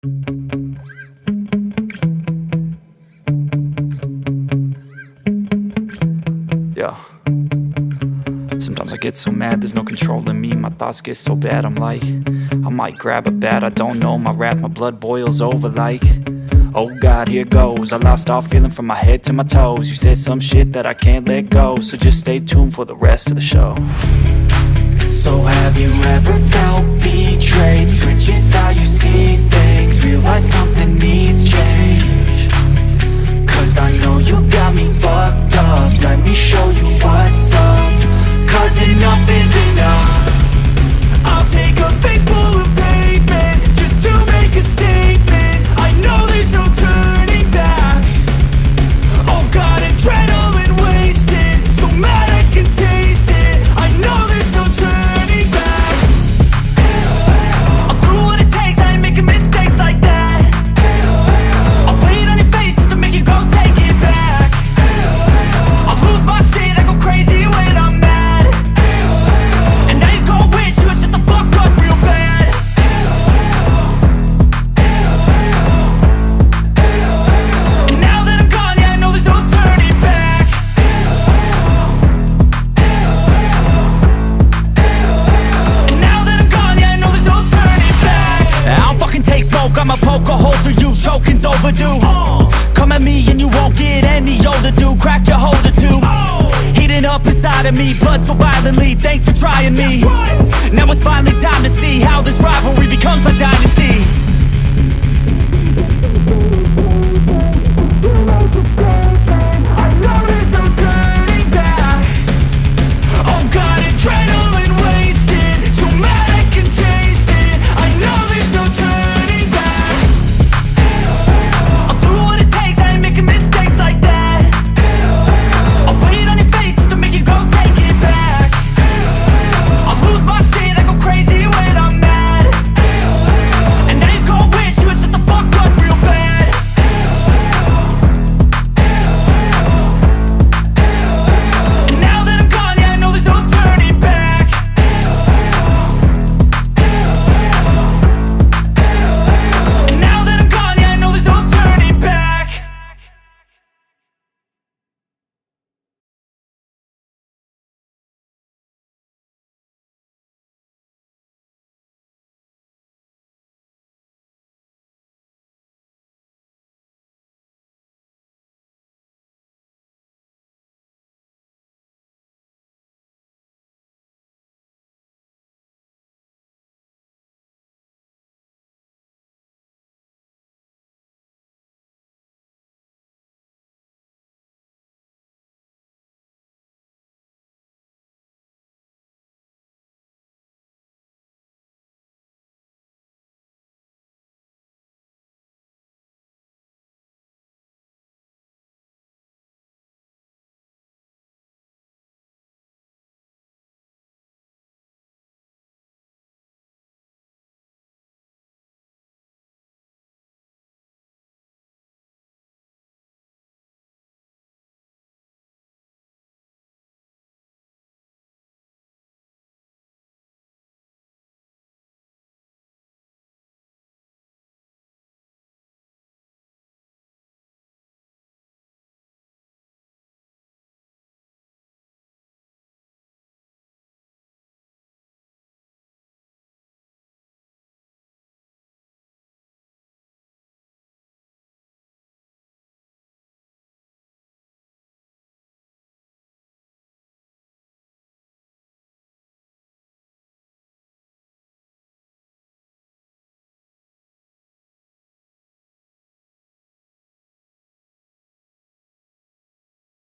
Yeah. Sometimes I get so mad, there's no controlling me. My thoughts get so bad, I'm like, I might grab a bat, I don't know. My wrath, my blood boils over like, oh God, here goes. I lost all feeling from my head to my toes. You said some shit that I can't let go, so just stay tuned for the rest of the show. So have you ever felt betrayed? Switches how you see things, realize something needs change. Cause I know you got me fucked up, let me show you what's up. Cause enough is enough. I'll take a face full of pavement just to make a statement. I know there's no turning back. Oh God, adrenaline wasted, so mad I can taste it. I know there's no turning back. I'll do what it takes, I ain't making mistakes like that. I'll play it on your face just to make you go take it back. I'll lose my shit, I go crazy when I'm mad. And now you go wish you would shut the fuck up real bad. And now that I'm gone, yeah, I know there's no turning back. And now that I'm gone, yeah, I know there's no turning back. I don't fucking take smoke, I'ma poke a hole through you, choking's overdue. Come at me and you won't get any older, dude. Crack your holder too. Heating up inside of me, blood so violently, thanks for trying me. Now it's finally time to see how this rivalry becomes a dynasty.